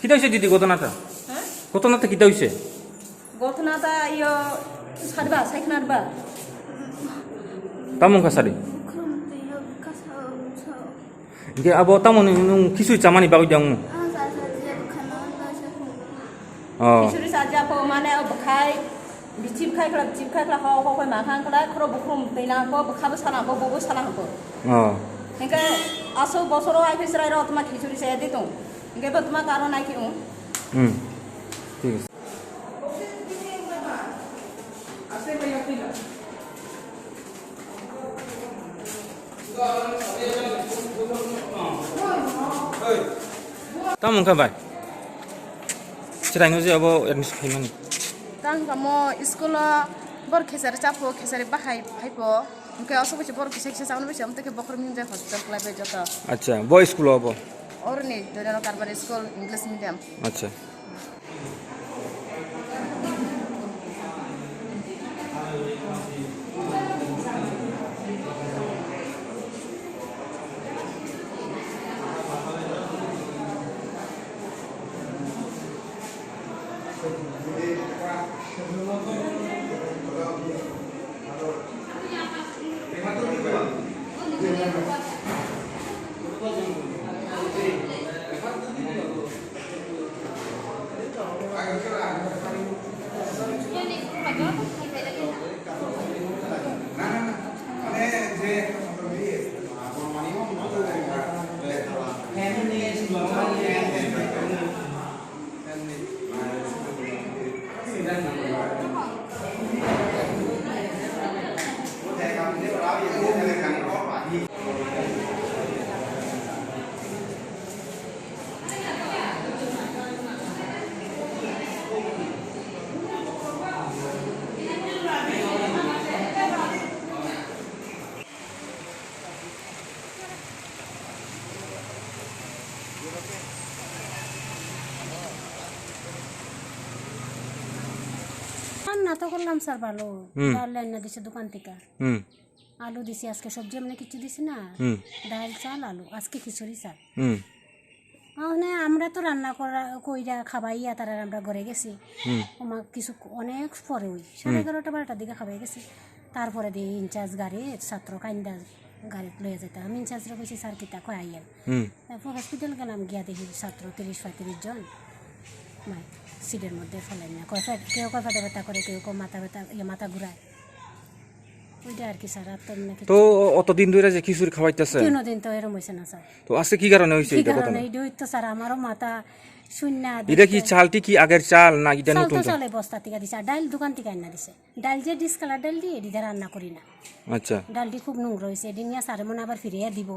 কিতা হইছে দিদি ঘটনাটা? হ্যাঁ ঘটনাটা কিতা হইছে? ঘটনাটা সারবা সাইখনারবা Tamong kasari. Ge abo tamon nung kisu chamani bagu jang. Oh. Kisuri saja po mana bakai bicip kai kala kau makan kala kro bukrum tina ko bakha sana ko bobo sana ko. Oh. Hingga aso bosoro ai fisrai ro tuma kisuri saya ditung. Hingga ba tuma karon ai kiu. ঠিক আছে। Tamong kabai. Cerangnya sih abo admis kaimani. Tang kamu sekolah bor kesari capo kesari bahai po. Mungkin aso bisi bor kesari sama bisi am teke bokor minta hospital kelai bejata. আচ্ছা boy school abo. Or ni dono karbar school English medium. আচ্ছা। রান্না তো করলাম sir ভালো ডাল রান্না দিছে দোকান থেকে আলু দিছি আজকে সবজি এমনি কিছু দিছি না ডাল চাল আলু আজকে খিচুড়ি চাল মানে আমরা তো রান্না করা কইরা খাবাইয়া তারা আমরা ঘরে গেছি আমার কিছু অনেক পরে ওই 11:30-12টার দিকে খাবাই গেছি তারপরে দিয়ে ইনচার্জ গাড়ি ছাত্র কাইন্দা গাড়ি লয়ে যেতে আমি ইনচার্জরা কইছি স্যার কিতা কয় আইয়েন তারপর হসপিটাল গেলাম গিয়া দেখি ছাত্র 30-35 জন মাই সিটের মধ্যে ফেলেন না কেউ কয় পেটে ব্যথা করে কেউ মাথা ব্যথা মাথা ঘুরায় ওইটা আর কি স্যার আর তো নাকি তো অতদিন ধরে যে খিচুড়ি খাওয়াইতেছে কোনোদিন তো এরকম হয়েছে না স্যার তো আজকে কি কারণে হইছে কি এটা কথা কারণে এইটা তো স্যার আমারও মাথা শূন্য এটা কি চালটি কি আগের চাল না এটা চাল নতুন তো চাল? চালে বস্তা থেকে দিছে আর ডাল দোকান থেকে আনা দিছে ডাল যে ডিসকালার ডাল দিয়ে এদিকে রান্না করি না আচ্ছা ডালটি খুব নোংরা হয়েছে এদিন নিয়ে স্যারে মনে আবার ফিরিয়ে দিব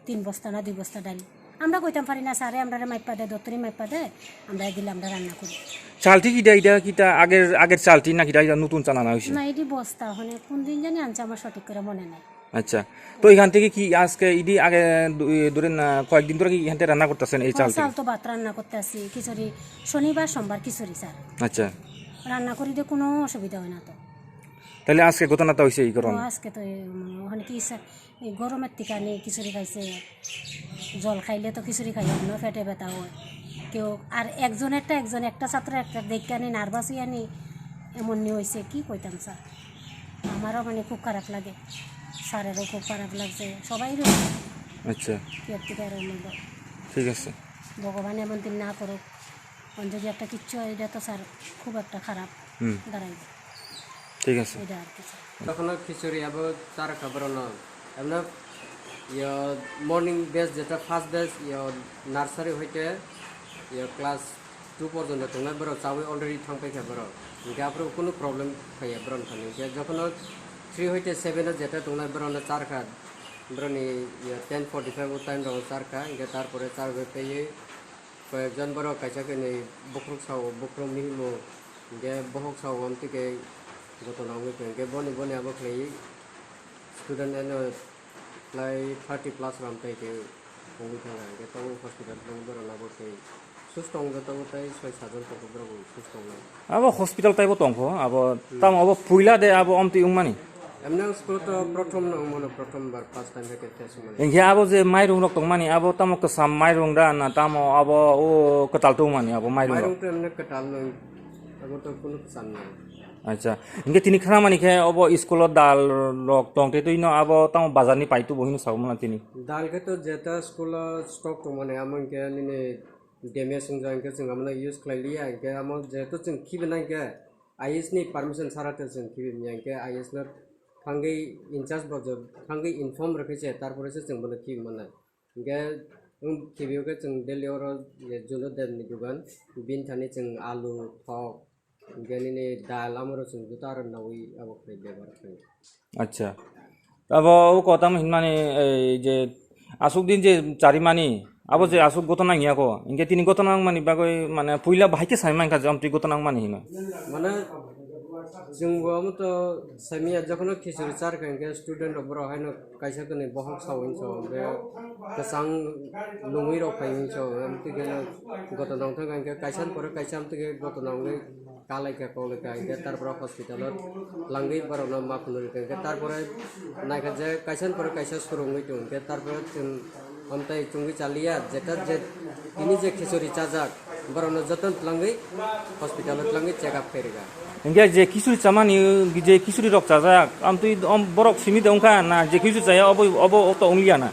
3 বস্তা না 2 বস্তা ডাল আমরা কইতাম পারি না স্যারে আমরা মাইপা দেয় দত্তরি মাইপা দেয় আমরা দিলে আমরা রান্না করি চালটি কি এটা কিটা আগের চালটি না কিটা এটা নতুন চাল আনা হইছে? না এটি বস্তা মানে কোন দিন জানি আনছে আমার সঠিক করে মনে নাই আচ্ছা তো এখান থেকে কি আজকে ইডি আগে ধরেন কয়েকদিন ধরে কি এখান থেকে রান্না করতেছেন এই চাল চাল তো ভাত রান্না করতে আসি খিচুড়ি শনিবার সোমবার খিচুড়ি স্যার আচ্ছা রান্না করি দিয়ে কোনো অসুবিধা হয় না তো তাহলে আজকে ঘটনাটা হইছে এই কারণে আজকে তো ওখানে কি এই গরমের টিকা নেই খিচুড়ি খাইছে জল খাইলে তো খিচুড়ি খাই অন্য পেটে ব্যথা হয় কেউ আর একজন একটা ছাত্র একটা দেখে আনি নার্ভাস হয়ে আনি এমন নিয়ে হয়েছে কি কইতাম স্যার আমারও মানে খুব খারাপ লাগে স্যারেরও খুব খারাপ লাগছে সবাই আচ্ছা ঠিক আছে ভগবান এমন দিন না করুক যদি একটা কিচ্ছু হয় এটা তো স্যার খুব একটা খারাপ দাঁড়াইবে ঠিক আছে এটা আর কি তখন খিচুড়ি আবার চার খাবার না এমন মর্নিং বেস যেটা ফার্স্ট বেস নার্সারি হইতে ক্লাস 2 পর্যন্ত তোমার বড় চাউই অলরেডি থাকপাইখা বড় ইনকে আপনার কোনো প্রবলেম খাইয়া বড় খানি যখন 3 হইতে 7 যেটা তোমার বড় চার খা বড়নি 10:45 টাইম রঙ চার খা ইনকে তারপরে চার পেয়ে কয়েকজন বড় কাইসাকে নেই বকরুক সাও বকরুক মিহিমো ইনকে বহক সাও থেকে ঘটনা হইতে বনি আবার খাই স্টুডেন্ট এনে প্রায় 30+ রামটাইকে হই থাকা তো হসপিটাল বড় না বসে সুস্থ অঙ্গতাই 6-7 সুস্থ abo hospital tai bo tongkho abo tam abo puila de abo omti ungmani এমনি স্কুল তো প্রথম নং মনে প্রথমবার ফার্স্ট টাইম থেকে টেস্ট মানে Engke abo je mairung rok tongmani abo tamo kesam mairung da na tamo abo o ketal tongmani abo mairung মাইরং rok. তো এমনি কেটাল নয় আবার তো কোনো চান নাই Acha. Engke tini khana mani khe abo school dal rok tongte to ino abo tamo bazar ni paitu bohino saumana tini. দালকে তো যেটা স্কুল স্টক তো মানে আমাকে নিনে ড্যামেজ সংজাকে जों আমনা ইউজ খাইলিয়া কে আমো যেহেতু जों কিবেনাকে আইএস নি পারমিশন ছাড়াতে जों কিবেনিয়াকে আইএস না থাঙ্গै ইনচার্জ বজব থাঙ্গै ইনফর্ম রাখেছে তারপরে जों বলে কি মানে গে কিবিওকে जों দিল্লি অর জুলো দেননি দুগান বিন থানি जों আলু থক গেনিনি ডাল আমরো जों জুতার নাউই আবো খাই ব্যবহার করি Acha. Abo o kota mo hinmani je asuk din je chari mani abo je asuk gotona ngia ko engke tini gotona mani bagoi mane puila bahike saimang ka jam ti gotona mani hino. মানে जोंबो तो सामिया जखन खिचुरि चार के student बर हायनो कायसा कने बहक सावइन छ बे कसां लुंगि रो फाइन छ एमति के गत नंथ के कायसान पर कायसा एमति के गत नंगे कालाई के कोले के तार पर हॉस्पिटल लांगै बर न मा खुनरि के तार पर नायका जे कायसान पर कायसा सुरुंगै दं के तार पर जों हमताय चुंगि चालिया जेटा जे इनि जे खिचुरि चाजाक बर न जतन लांगै हॉस्पिटल लांगै चेकअप करेगा Engke je kisuri chamani je kisuri rok chajak am tui borok simi dongka na je kisuri chaya abo to onglia na.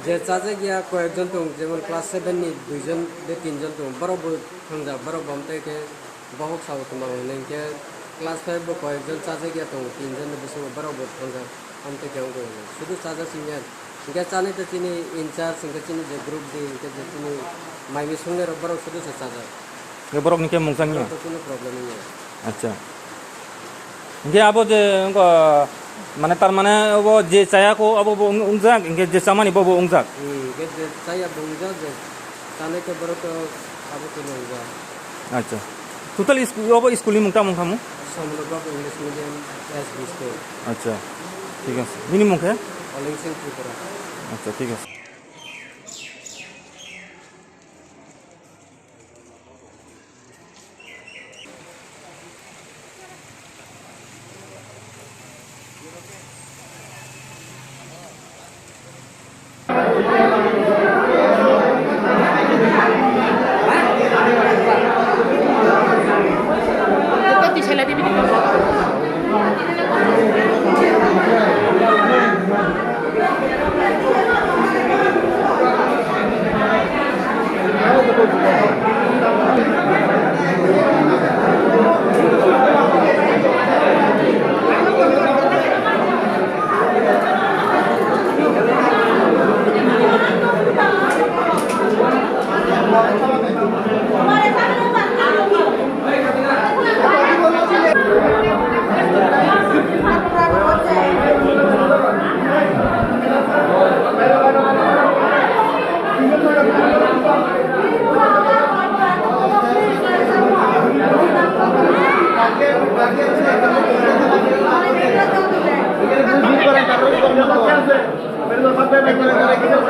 যে চাজে গিয়া কয়েকজন তো যেমন ক্লাস 7 নি দুইজন বে তিনজন তো বরাবর খঞ্জা বরাবর থেকে বহুত সাউ তো মানে কে ক্লাস 5 ব কয়েকজন চাজে গিয়া তো তিনজন বেশি বরাবর খঞ্জা আমতে কেউ গো শুধু চাজা সিনিয়া গে চানে তো তিনি ইনচার্জ সিংকে তিনি যে গ্রুপ দি কে যে তিনি মাইমি সঙ্গে বরাবর শুধু চাজা Ge borok ni ke mungsangi. তো কোনো প্রবলেম নেই Acha. Engke abo je engko mane tar mane abo je chaya ko abo ungjak engke je chamani bo ungjak. গে যে চাইয়া বংজা যে চানে কে বড় তো আবো তো নংজা Acha. Total abo school ni mungta mungkamu. সমলগক ইংলিশ মিডিয়াম এসবি স্কুল Acha. ঠিক আছে minimum ke? অলিংসিং ত্রিপুরা আচ্ছা ঠিক আছে Pero no